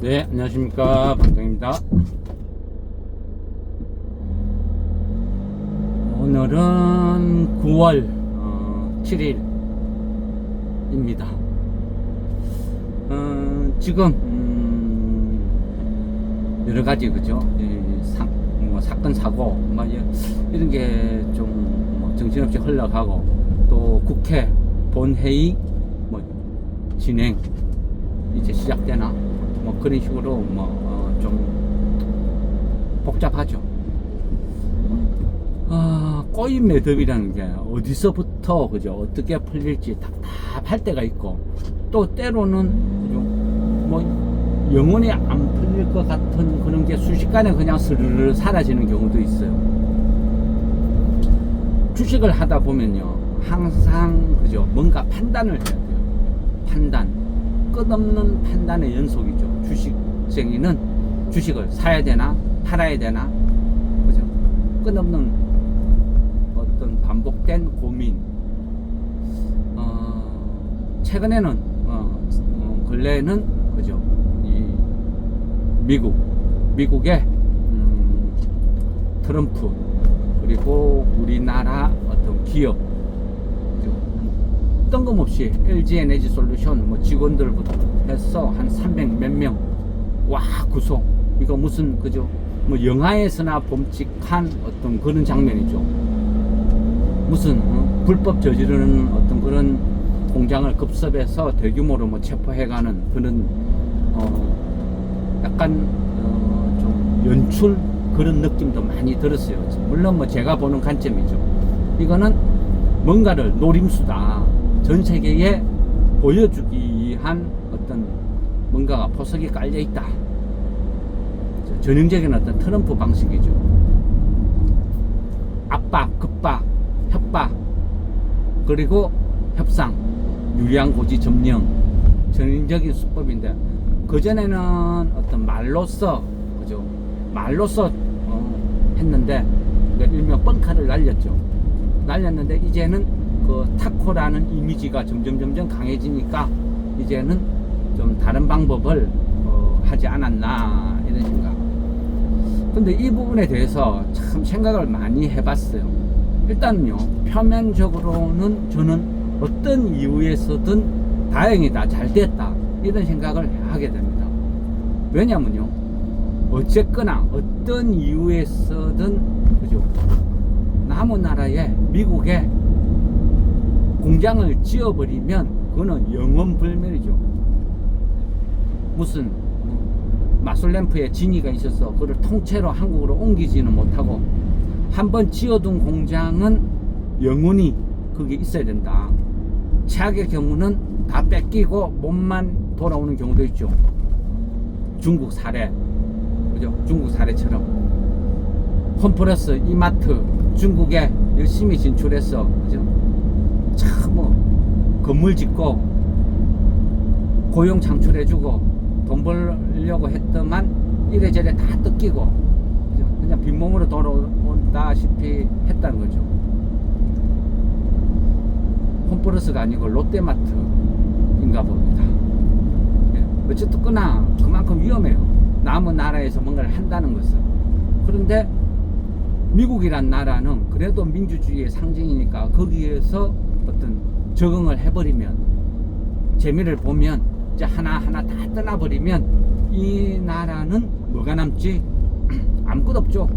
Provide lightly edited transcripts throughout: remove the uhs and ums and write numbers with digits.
네, 안녕하십니까. 방장입니다. 오늘은 9월 7일입니다. 지금 여러 가지 그죠? 사건 사고 이런 게 좀 정신없이 흘러가고, 또 국회 본회의 진행 이제 시작되나 그런 식으로 좀 복잡하죠. 꼬인 매듭이라는 게 어디서부터 그죠? 어떻게 풀릴지 답답할 때가 있고, 또 때로는 그죠? 영원히 안 풀릴 것 같은 그런 게 순식간에 그냥 스르르 사라지는 경우도 있어요. 주식을 하다 보면요, 항상 그죠? 뭔가 판단을 해야 돼요. 판단, 끝없는 판단의 연속이죠. 주식쟁이는 주식을 사야 되나 팔아야 되나, 그죠? 끝없는 어떤 반복된 고민. 최근에는 근래에는 그죠? 이 미국의 트럼프, 그리고 우리나라 어떤 기업, 뜬금없이 LG 에너지 솔루션 직원들부터 해서 한 300 몇 명 구속. 이거 무슨 그죠? 영화에서나 범칙한 어떤 그런 장면이죠. 무슨 불법 저지르는 어떤 그런 공장을 급습해서 대규모로 체포해가는 그런 약간 좀 연출 그런 느낌도 많이 들었어요. 물론 제가 보는 관점이죠. 이거는 뭔가를 노림수다, 전 세계에 보여주기 위한 어떤 뭔가가 포석이 깔려 있다. 전형적인 어떤 트럼프 방식이죠. 압박, 급박, 협박, 그리고 협상, 유리한 고지 점령, 전형적인 수법인데, 그전에는 어떤 말로써 그죠? 말로써 했는데, 일명 뻥카를 날렸는데 이제는 그 타코라는 이미지가 점점 강해지니까 이제는 좀 다른 방법을 하지 않았나, 이런 생각. 근데 이 부분에 대해서 참 생각을 많이 해봤어요. 일단은요, 표면적으로는 저는 어떤 이유에서든 다행이다, 잘 됐다, 이런 생각을 하게 됩니다. 왜냐면요, 어쨌거나 어떤 이유에서든 그죠? 남의 나라에, 미국에 공장을 지어버리면 그거는 영원불멸이죠. 무슨 마술램프에 진이가 있어서 그걸 통째로 한국으로 옮기지는 못하고, 한번 지어둔 공장은 영원히 그게 있어야 된다. 최악의 경우는 다 뺏기고 몸만 돌아오는 경우도 있죠. 중국 사례, 그죠? 중국 사례처럼 홈플러스, 이마트, 중국에 열심히 진출해서 그죠? 참 건물 짓고 고용 창출해주고 돈 벌려고 했더만 이래저래 다 뜯기고, 그죠? 그냥 빈몸으로 돌아온다시피 했다는 거죠. 홈플러스가 아니고 롯데마트인가 봅니다. 어쨌든 그만큼 위험해요. 남의 나라에서 뭔가를 한다는 것은. 그런데 미국이란 나라는 그래도 민주주의의 상징이니까 거기에서 어떤 적응을 해버리면, 재미를 보면 이제 하나하나 다 떠나버리면 이 나라는 뭐가 남지? 아무것도 없죠.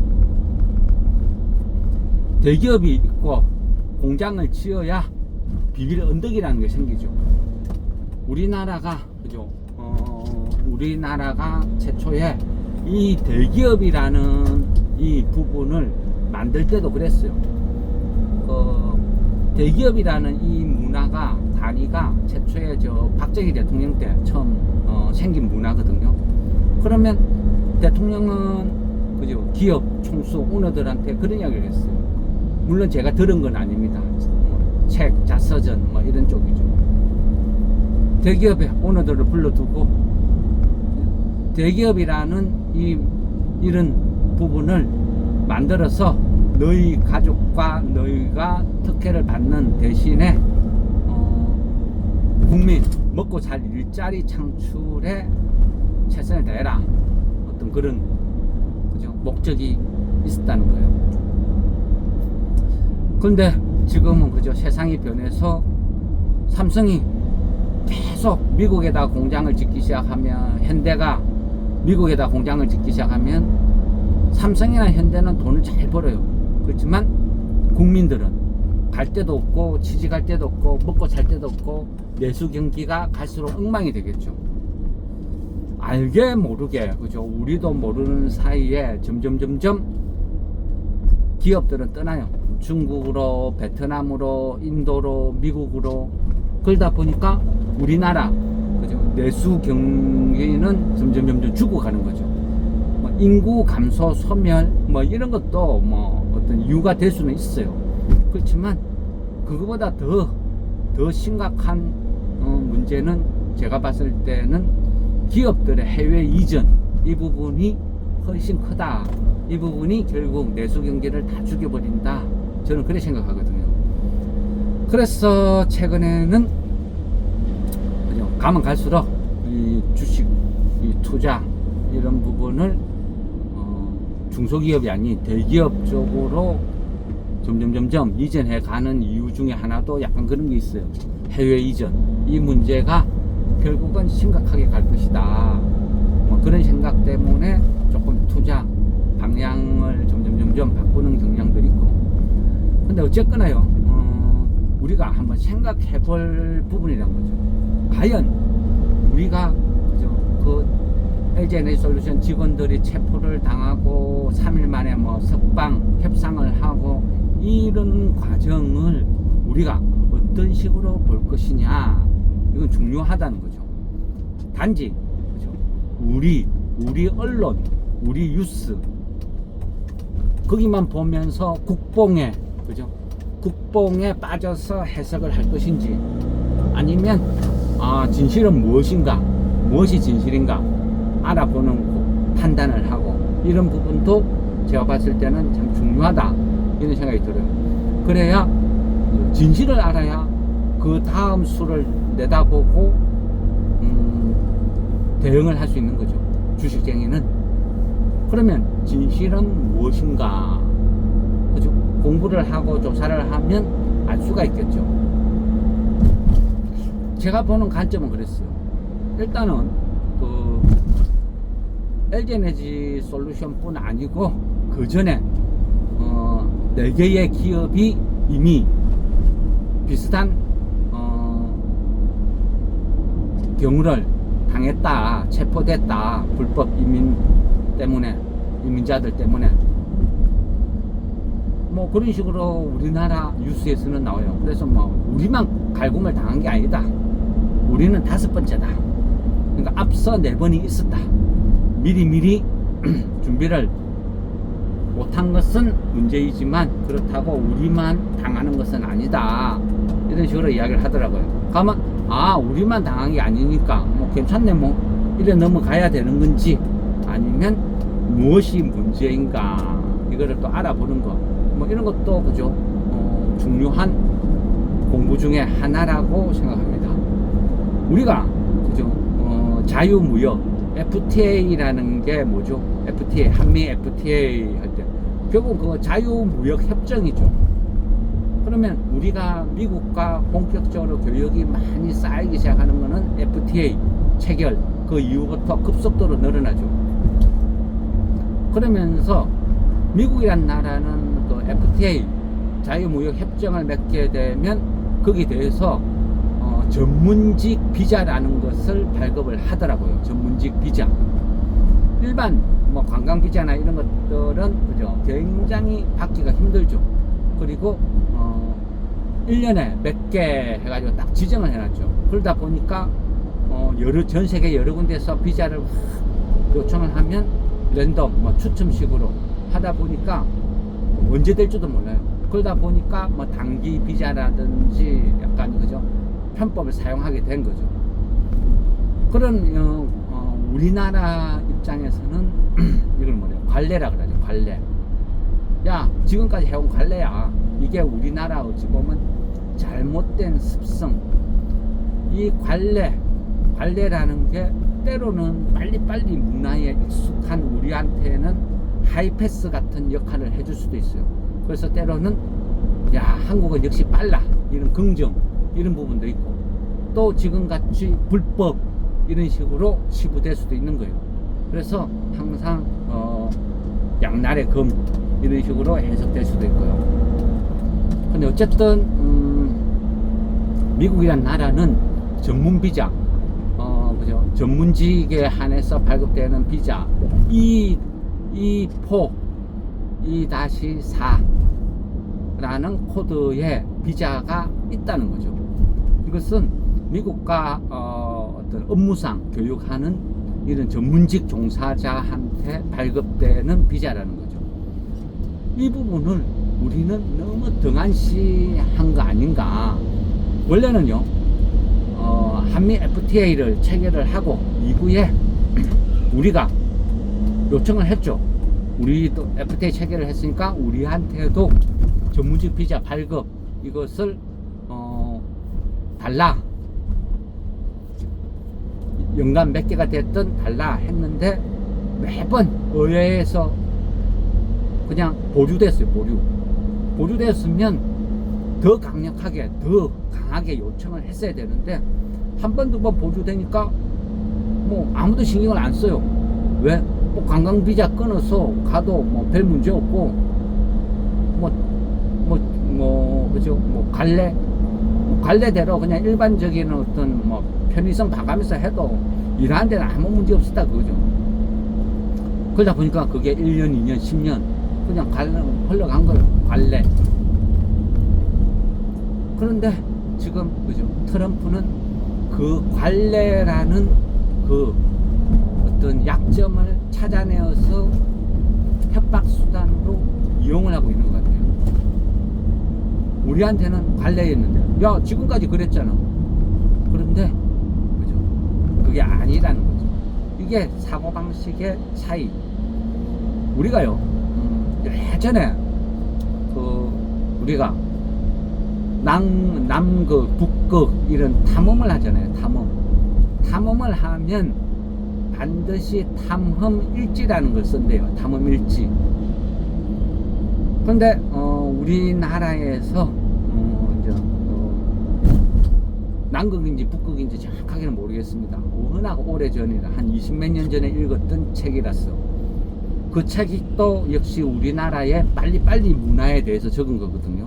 대기업이 있고 공장을 지어야 비빌 언덕이라는 게 생기죠. 우리나라가 그죠? 우리나라가 최초에 이 대기업이라는 이 부분을 만들 때도 그랬어요. 대기업이라는 이 문화가, 단위가 최초에 박정희 대통령 때 처음 생긴 문화거든요. 그러면 대통령은 그죠? 기업 총수 오너들한테 그런 이야기를 했어요. 물론 제가 들은 건 아닙니다. 책, 자서전 이런 쪽이죠. 대기업의 오너들을 불러두고 대기업이라는 이런 부분을 만들어서 너희 가족과 너희가 특혜를 받는 대신에 국민 먹고 살 일자리 창출에 최선을 다해라. 어떤 그런 그죠? 목적이 있었다는 거예요. 그런데 지금은 그죠? 세상이 변해서 삼성이 계속 미국에다 공장을 짓기 시작하면, 현대가 미국에다 공장을 짓기 시작하면 삼성이나 현대는 돈을 잘 벌어요. 그렇지만 국민들은 갈 데도 없고 취직할 데도 없고 먹고 살 데도 없고 내수 경기가 갈수록 엉망이 되겠죠. 알게 모르게 그죠? 우리도 모르는 사이에 점점 기업들은 떠나요. 중국으로, 베트남으로, 인도로, 미국으로. 그러다 보니까 우리나라 그죠? 내수 경기는 점점 죽어가는 거죠. 뭐 인구 감소, 소멸 뭐 이런 것도 뭐 어떤 이유가 될 수는 있어요. 그렇지만 그거보다 더 심각한 문제는 제가 봤을 때는 기업들의 해외 이전, 이 부분이 훨씬 크다. 이 부분이 결국 내수 경기를 다 죽여버린다. 저는 그렇게 생각하거든요. 그래서 최근에는 가면 갈수록 이 주식, 이 투자 이런 부분을 중소기업이 아닌 대기업 쪽으로 점점 이전해 가는 이유 중에 하나도 약간 그런 게 있어요. 해외 이전. 이 문제가 결국은 심각하게 갈 것이다. 뭐 그런 생각 때문에 조금 투자 방향을 점점 바꾸는 경향들이 있고. 근데 어쨌거나요, 우리가 한번 생각해 볼 부분이란 거죠. 과연 우리가 그 LG에너지솔루션 직원들이 체포를 당하고 3일 만에 뭐 석방 협상을 하고 이런 과정을 우리가 어떤 식으로 볼 것이냐, 이건 중요하다는 거죠. 단지 그죠? 우리 언론, 우리 뉴스 거기만 보면서 국뽕에 그죠? 국뽕에 빠져서 해석을 할 것인지, 아니면 진실은 무엇인가, 무엇이 진실인가 알아보는 판단을 하고, 이런 부분도 제가 봤을 때는 참 중요하다, 이런 생각이 들어요. 그래야 진실을 알아야 그 다음 수를 내다보고 대응을 할 수 있는 거죠. 주식쟁이는. 그러면 진실은 무엇인가, 그죠? 공부를 하고 조사를 하면 알 수가 있겠죠. 제가 보는 관점은 그랬어요. 일단은 그 LG에너지솔루션뿐 아니고 그 전에 4개의 기업이 이미 비슷한 경우를 당했다, 체포됐다, 불법 이민 때문에, 이민자들 때문에, 뭐 그런 식으로 우리나라 뉴스에서는 나와요. 그래서 뭐 우리만 갈굼을 당한 게 아니다, 우리는 5번째다, 그러니까 앞서 4번이 있었다, 미리 준비를 못한 것은 문제이지만 그렇다고 우리만 당하는 것은 아니다, 이런 식으로 이야기를 하더라고요. 그러면 우리만 당한 게 아니니까 뭐 괜찮네, 뭐 이래 넘어가야 되는 건지, 아니면 무엇이 문제인가, 이거를 또 알아보는 것, 뭐 이런 것도 그죠? 중요한 공부 중에 하나라고 생각합니다. 우리가 그죠? 자유무역 FTA라는 게 뭐죠? FTA, 한미 FTA 할 때 결국 그 자유무역 협정이죠. 그러면 우리가 미국과 본격적으로 교역이 많이 쌓이기 시작하는 거는 FTA 체결 그 이후부터 급속도로 늘어나죠. 그러면서 미국이란 나라는 그 FTA 자유무역 협정을 맺게 되면 거기에 대해서 전문직 비자라는 것을 발급을 하더라고요. 전문직 비자. 일반 뭐 관광 비자나 이런 것들은 그죠? 굉장히 받기가 힘들죠. 그리고 1년에 몇 개 해가지고 딱 지정을 해놨죠. 그러다 보니까 전 세계 여러 군데서 비자를 요청을 하면 랜덤 뭐 추첨식으로 하다 보니까 언제 될지도 몰라요. 그러다 보니까 뭐 단기 비자라든지 약간 그죠? 편법을 사용하게 된 거죠. 그런 우리나라 입장에서는 이걸 뭐래요? 관례라 그러죠. 관례. 야, 지금까지 해온 관례야. 이게 우리나라 어찌 보면 잘못된 습성. 이 관례라는 게 때로는 빨리빨리 문화에 익숙한 우리한테는 하이패스 같은 역할을 해줄 수도 있어요. 그래서 때로는 야, 한국은 역시 빨라, 이런 긍정, 이런 부분도 있고, 또 지금같이 불법 이런 식으로 치부될 수도 있는 거예요. 그래서 항상 양날의 검 이런 식으로 해석될 수도 있고요. 근데 어쨌든 미국이란 나라는 전문 비자, 그죠? 전문직에 한해서 발급되는 비자 E4 2-4라는 코드의 비자가 있다는 거죠. 이것은 미국과 어떤 업무상 교육하는 이런 전문직 종사자한테 발급되는 비자라는 거죠. 이 부분을 우리는 너무 등한시한 거 아닌가. 원래는요, 한미 FTA를 체결을 하고 이후에 우리가 요청을 했죠. 우리도 FTA 체결을 했으니까 우리한테도 전문직 비자 발급 이것을 달라. 연간 몇 개가 됐든 달라 했는데 매번 의회에서 그냥 보류됐어요. 보류됐으면 더 강력하게, 더 강하게 요청을 했어야 되는데 한 번, 두 번 보류되니까 뭐 아무도 신경을 안 써요. 왜? 뭐 관광 비자 끊어서 가도 뭐 별 문제 없고 그죠? 갈래대로 그냥 일반적인 어떤 뭐 편의성 봐가면서 해도 일하는 데는 아무 문제 없었다 그거죠. 그러다 보니까 그게 1년, 2년, 10년 그냥 흘러간 거예요. 관례. 그런데 지금 그죠? 트럼프는 그 관례라는 그 어떤 약점을 찾아내어서 협박 수단으로 이용을 하고 있는 것 같아요. 우리한테는 관례였는데, 야, 지금까지 그랬잖아. 그런데 그죠? 그게 아니라는 거죠. 이게 사고방식의 차이. 우리가요, 예전에 우리가 남극, 북극 이런 탐험을 하잖아요. 탐험을 하면 반드시 탐험일지라는 걸 쓴대요. 탐험일지. 그런데 우리나라에서 이제 남극인지 북극인지 정확하게는 모르겠습니다. 워낙 오래전이라 한 20몇 년 전에 읽었던 책이라서 그 책이 또 역시 우리나라의 빨리빨리 문화에 대해서 적은 거거든요.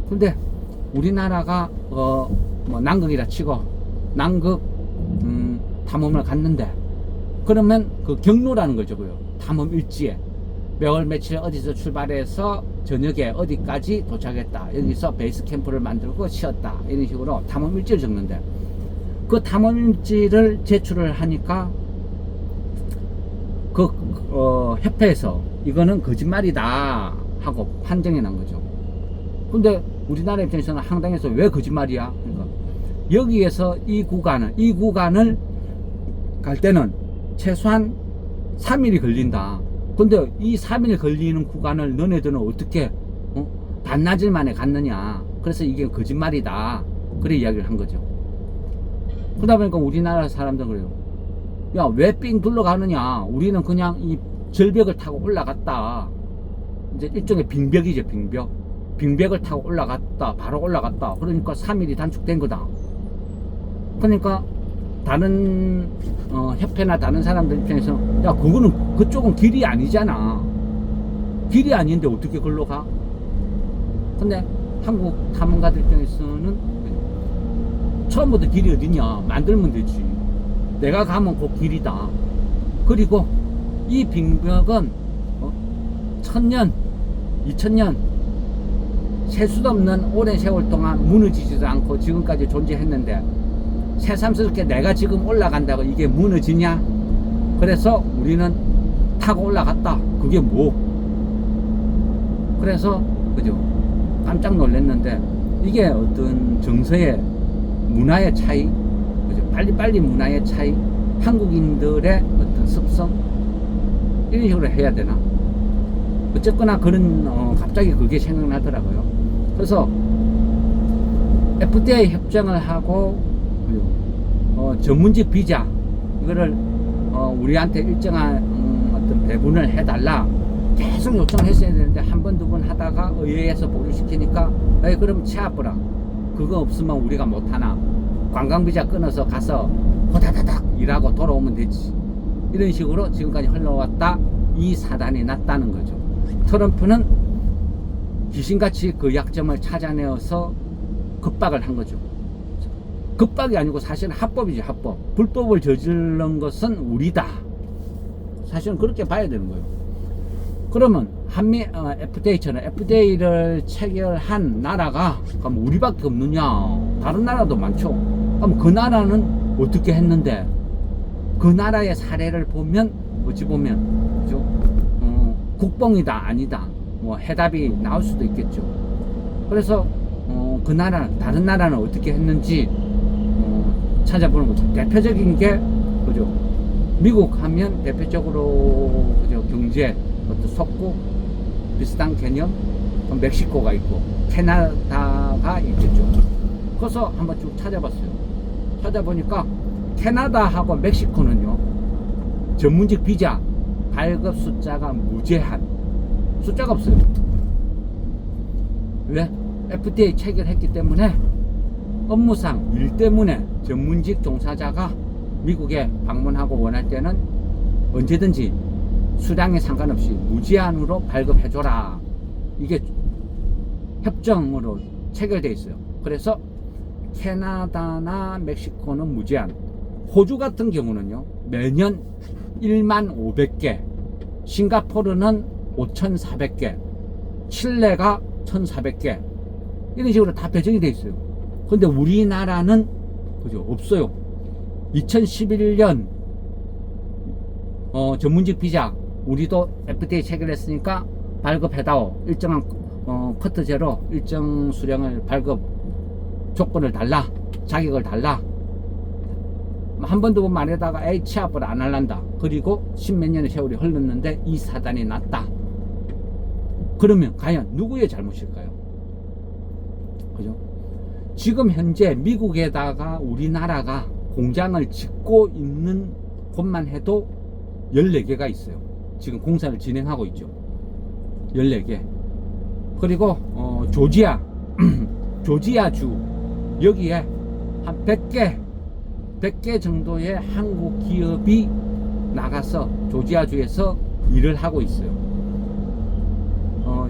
근데 우리나라가 뭐 남극이라 치고 남극 탐험을 갔는데 그러면 그 경로라는 걸 적어요. 탐험 일지에 몇월 며칠 어디서 출발해서 저녁에 어디까지 도착했다. 여기서 베이스 캠프를 만들고 쉬었다. 이런 식으로 탐험 일지를 적는데 그 탐험 일지를 제출을 하니까 그 협회에서 이거는 거짓말이다 하고 판정이 난 거죠. 근데 우리나라 입장에서는 황당해서 왜 거짓말이야? 그러니까 여기에서 이 구간을 갈 때는 최소한 3일이 걸린다. 근데 이 3일 걸리는 구간을 너네들은 어떻게 반나절 만에 갔느냐. 그래서 이게 거짓말이다. 그래 이야기를 한 거죠. 그러다 보니까 우리나라 사람들은 그래요. 야, 왜 삥 둘러가느냐. 우리는 그냥 이 절벽을 타고 올라갔다. 이제 일종의 빙벽이죠. 빙벽을 타고 올라갔다. 바로 올라갔다. 그러니까 3일이 단축된 거다. 그러니까 다른 협회나 다른 사람들 입장에서 야, 그쪽은 길이 아니잖아. 길이 아닌데 어떻게 걸로 가? 근데 한국 탐험가들 입장에서는 처음부터 길이 어디냐 만들면 되지. 내가 가면 그 길이다. 그리고 이 빙벽은 1000년 2000년 셀 수도 없는 오랜 세월 동안 무너지지도 않고 지금까지 존재했는데 새삼스럽게 내가 지금 올라간다고 이게 무너지냐? 그래서 우리는 타고 올라갔다. 그게 뭐? 그래서 그죠? 깜짝 놀랐는데 이게 어떤 정서의 문화의 차이, 그죠? 빨리빨리 문화의 차이, 한국인들의 어떤 습성 이런 식으로 해야 되나? 어쨌거나 그런 갑자기 그게 생각나더라고요. 그래서 FTA 협정을 하고 전문직 비자 이거를 우리한테 일정한 어떤 배분을 해달라 계속 요청을 했어야 되는데 한 번 두 번 하다가 의회에서 보류시키니까 에이 그럼 체압부라 그거 없으면 우리가 못하나 관광비자 끊어서 가서 호다다닥 일하고 돌아오면 되지 이런 식으로 지금까지 흘러왔다. 이 사단이 났다는 거죠. 트럼프는 귀신같이 그 약점을 찾아내어서 급박을 한 거죠. 급박이 아니고 사실은 합법이지. 합법. 불법을 저지른 것은 우리다. 사실은 그렇게 봐야 되는 거예요. 그러면 한미 FTA처럼 FTA를 체결한 나라가 그럼 우리밖에 없느냐? 다른 나라도 많죠. 그럼 그 나라는 어떻게 했는데? 그 나라의 사례를 보면 어찌 보면 그죠? 국뽕이다 아니다 뭐 해답이 나올 수도 있겠죠. 그래서 그 나라 다른 나라는 어떻게 했는지 찾아보는 거죠. 대표적인 게 그죠? 미국 하면 대표적으로 그죠? 경제 어떤 속국 비슷한 개념 멕시코가 있고 캐나다가 있겠죠. 그래서 한번 쭉 찾아봤어요. 찾아보니까 캐나다하고 멕시코는요 전문직 비자 발급 숫자가 무제한 숫자가 없어요. 왜? FTA 체결했기 때문에 업무상 일 때문에 전문직 종사자가 미국에 방문하고 원할 때는 언제든지 수량에 상관없이 무제한으로 발급해줘라. 이게 협정으로 체결되어 있어요. 그래서 캐나다나 멕시코는 무제한, 호주 같은 경우는요 매년 1만 500개, 싱가포르는 5,400개, 칠레가 1,400개 이런 식으로 다 배정이 되어 있어요. 근데 우리나라는 그죠? 없어요. 2011년 전문직 비자 우리도 FTA 체결했으니까 발급해다오. 일정한 커트제로 일정 수량을 발급 조건을 달라, 자격을 달라. 한 번 두 번 말하다가 에이 취합을 안 할란다. 그리고 십몇 년의 세월이 흘렀는데 이 사단이 났다. 그러면 과연 누구의 잘못일까요? 그죠? 지금 현재 미국에다가 우리나라가 공장을 짓고 있는 곳만 해도 14개가 있어요. 지금 공사를 진행하고 있죠. 14개. 그리고 조지아 조지아주 여기에 한 100개 정도의 한국 기업이 나가서 조지아주에서 일을 하고 있어요.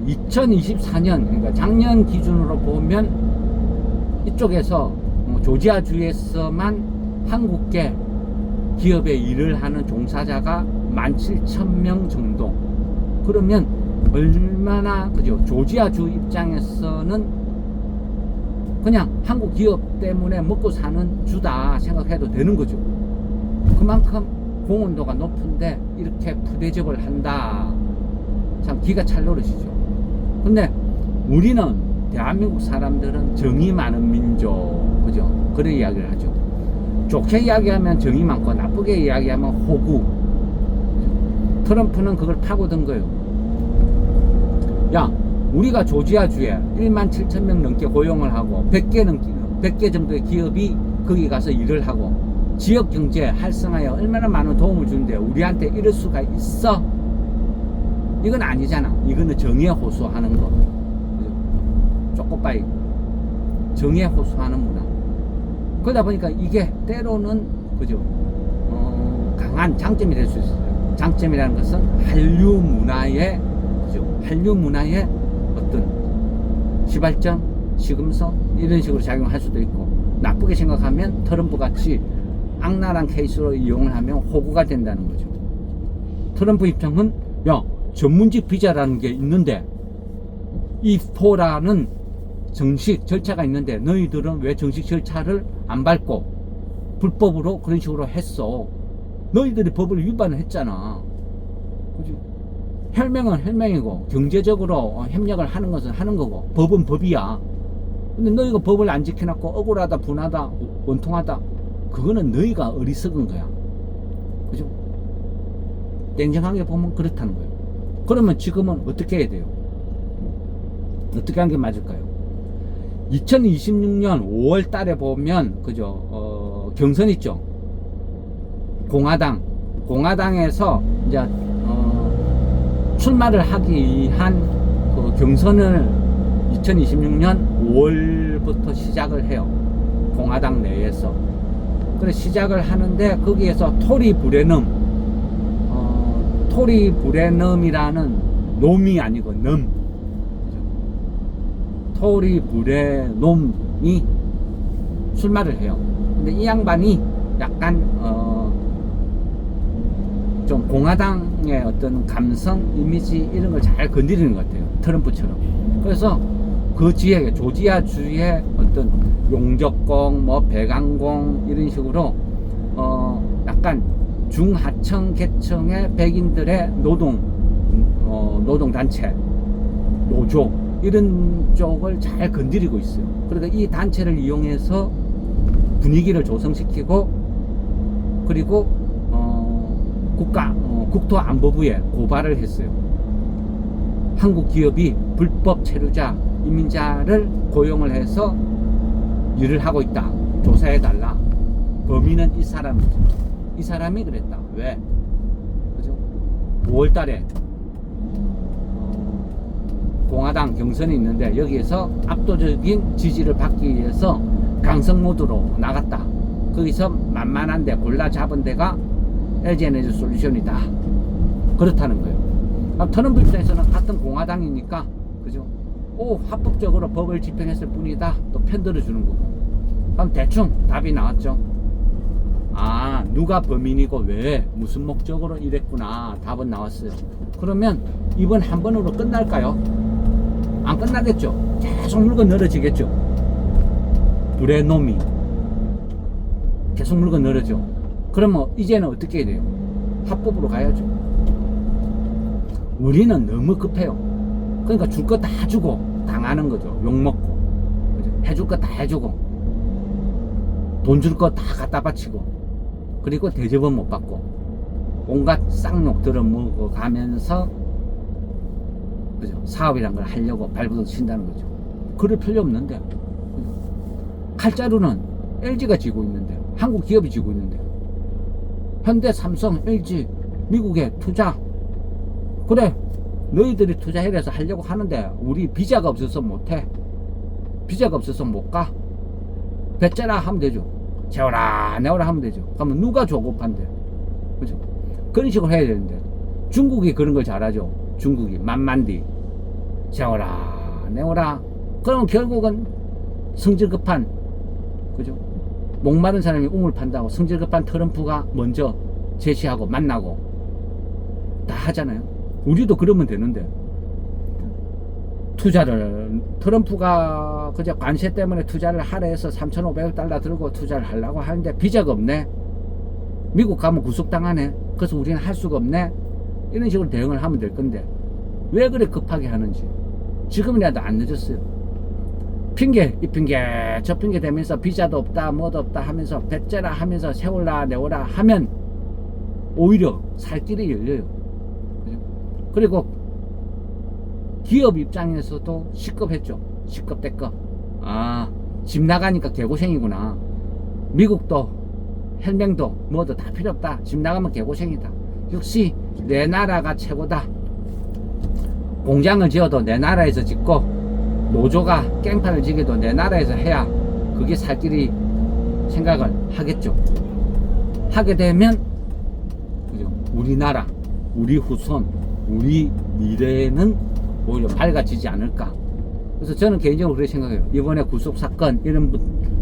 2024년 그러니까 작년 기준으로 보면 이쪽에서 조지아주에서만 한국계 기업에 일을 하는 종사자가 17,000명 정도. 그러면 얼마나 그죠? 조지아주 입장에서는 그냥 한국 기업 때문에 먹고 사는 주다 생각해도 되는 거죠. 그만큼 공헌도가 높은데 이렇게 푸대접을 한다. 참 기가 찰 노릇이죠. 근데 우리는 대한민국 사람들은 정이 많은 민족, 그죠? 그런 이야기를 하죠. 좋게 이야기하면 정이 많고 나쁘게 이야기하면 호구. 트럼프는 그걸 파고든 거예요. 야, 우리가 조지아주에 17,000명 넘게 고용을 하고 100개 정도의 기업이 거기 가서 일을 하고 지역 경제 활성화에 얼마나 많은 도움을 주는데 우리한테 이럴 수가 있어? 이건 아니잖아. 이거는 정의에 호소하는 거. 쪼꼬빠이 정의에 호소하는 문화. 그러다 보니까 이게 때로는 그죠? 강한 장점이 될 수 있어요. 장점이라는 것은 한류 문화의 그죠? 한류 문화의 어떤 시발점, 시금석 이런 식으로 작용할 수도 있고, 나쁘게 생각하면 트럼프 같이 악랄한 케이스로 이용을 하면 호구가 된다는 거죠. 트럼프 입장은 야, 전문직 비자라는 게 있는데 E4라는 정식 절차가 있는데 너희들은 왜 정식 절차를 안 밟고 불법으로 그런 식으로 했어? 너희들이 법을 위반을 했잖아. 그치? 혈맹은 혈맹이고 경제적으로 협력을 하는 것은 하는 거고 법은 법이야. 근데 너희가 법을 안 지켜놨고 억울하다, 분하다, 원통하다, 그거는 너희가 어리석은 거야. 그죠? 냉정하게 보면 그렇다는 거예요. 그러면 지금은 어떻게 해야 돼요? 어떻게 하는 게 맞을까요? 2026년 5월 달에 보면 그죠? 경선 있죠. 공화당에서 이제 출마를 하기 위한 그 경선을 2026년 5월부터 시작을 해요. 공화당 내에서. 그래 시작을 하는데 거기에서 토리 브레넘이라는 놈이 아니고 토리 브레놈이 출마를 해요. 근데 이 양반이 약간 좀 공화당의 어떤 감성, 이미지 이런 걸 잘 건드리는 것 같아요. 트럼프처럼. 그래서 그 지역에 조지아주의 어떤 용적공, 뭐 배관공 이런 식으로 약간 중하층 계층의 백인들의 노동단체, 노조 이런 쪽을 잘 건드리고 있어요. 그러니까 이 단체를 이용해서 분위기를 조성시키고 그리고 국토안보부에 고발을 했어요. 한국 기업이 불법 체류자, 이민자를 고용을 해서 일을 하고 있다. 조사해달라. 범인은 이 사람이죠. 이 사람이 그랬다. 왜? 그죠? 5월달에 공화당 경선이 있는데 여기에서 압도적인 지지를 받기 위해서 강성 모드로 나갔다. 거기서 만만한데 골라 잡은 데가 LG 에너지 솔루션이다. 그렇다는 거예요. 그럼 트럼프 입장에서는 같은 공화당이니까 그죠? 합법적으로 법을 집행했을 뿐이다. 또 편들어 주는 거고. 그럼 대충 답이 나왔죠. 누가 범인이고 왜 무슨 목적으로 이랬구나. 답은 나왔어요. 그러면 이번 한 번으로 끝날까요? 안 끝나겠죠. 계속 물건 늘어지겠죠. 브레놈이 계속 물건 늘어져. 그러면 이제는 어떻게 해야 돼요? 합법으로 가야죠. 우리는 너무 급해요. 그러니까 줄 거 다 주고 당하는 거죠. 욕먹고 해줄 거 다 해주고 돈 줄 거 다 갖다 바치고 그리고 대접은 못 받고 온갖 쌍욕 들어먹어 가면서 그죠? 사업이란 걸 하려고 발버둥 친다는 거죠. 그럴 필요 없는데 칼자루는 LG가 쥐고 있는데 한국 기업이 쥐고 있는데 현대, 삼성, LG 미국에 투자 그래 너희들이 투자해서 하려고 하는데 우리 비자가 없어서 못해. 비자가 없어서 못가. 배째라 하면 되죠. 재워라 내워라 하면 되죠. 그러면 누가 조급한데 그죠? 그런 식으로 해야 되는데 중국이 그런 걸 잘하죠. 중국이 만만디 재워라 내워라. 그러면 결국은 성질 급한 그죠? 목마른 사람이 우물 판다고 성질 급한 트럼프가 먼저 제시하고 만나고 다 하잖아요. 우리도 그러면 되는데 투자를 트럼프가 그저 관세 때문에 투자를 하라 해서 3,500억 달러 들고 투자를 하려고 하는데 비자가 없네. 미국 가면 구속당하네. 그래서 우리는 할 수가 없네. 이런 식으로 대응을 하면 될 건데 왜 그래 급하게 하는지 지금이라도 안 늦었어요. 핑계 이 핑계 저 핑계 대면서 비자도 없다 뭐도 없다 하면서 배째라 하면서 세월라 내워라 하면 오히려 살 길이 열려요. 그리고 기업 입장에서도 시급했죠. 시급대급. 집 나가니까 개고생이구나. 미국도 혈맹도 뭐도 다 필요 없다. 집 나가면 개고생이다. 역시 내 나라가 최고다. 공장을 지어도 내 나라에서 짓고 노조가 깽판을 지게도 내 나라에서 해야 그게 살 길이 생각을 하겠죠. 하게 되면 그죠? 우리나라 우리 후손 우리 미래는 오히려 밝아지지 않을까. 그래서 저는 개인적으로 그렇게 생각해요. 이번에 구속사건 이런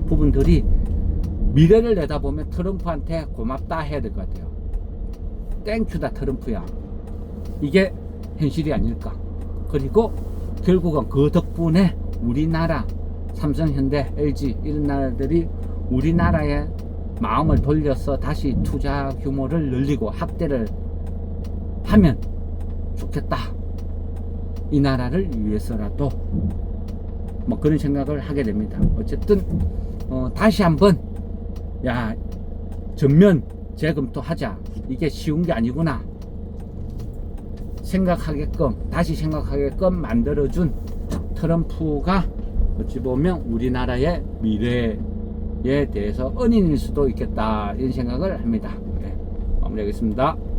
부분들이 미래를 내다보면 트럼프한테 고맙다 해야 될 것 같아요. 땡큐다 트럼프야. 이게 현실이 아닐까. 그리고 결국은 그 덕분에 우리나라 삼성, 현대, LG 이런 나라들이 우리나라에 마음을 돌려서 다시 투자 규모를 늘리고 확대를 하면 좋겠다. 이 나라를 위해서라도 뭐 그런 생각을 하게 됩니다. 어쨌든 다시 한번 전면 재검토하자. 이게 쉬운 게 아니구나 생각하게끔 다시 생각하게끔 만들어준 트럼프가 어찌 보면 우리나라의 미래에 대해서 은인일 수도 있겠다 이런 생각을 합니다. 네. 마무리하겠습니다.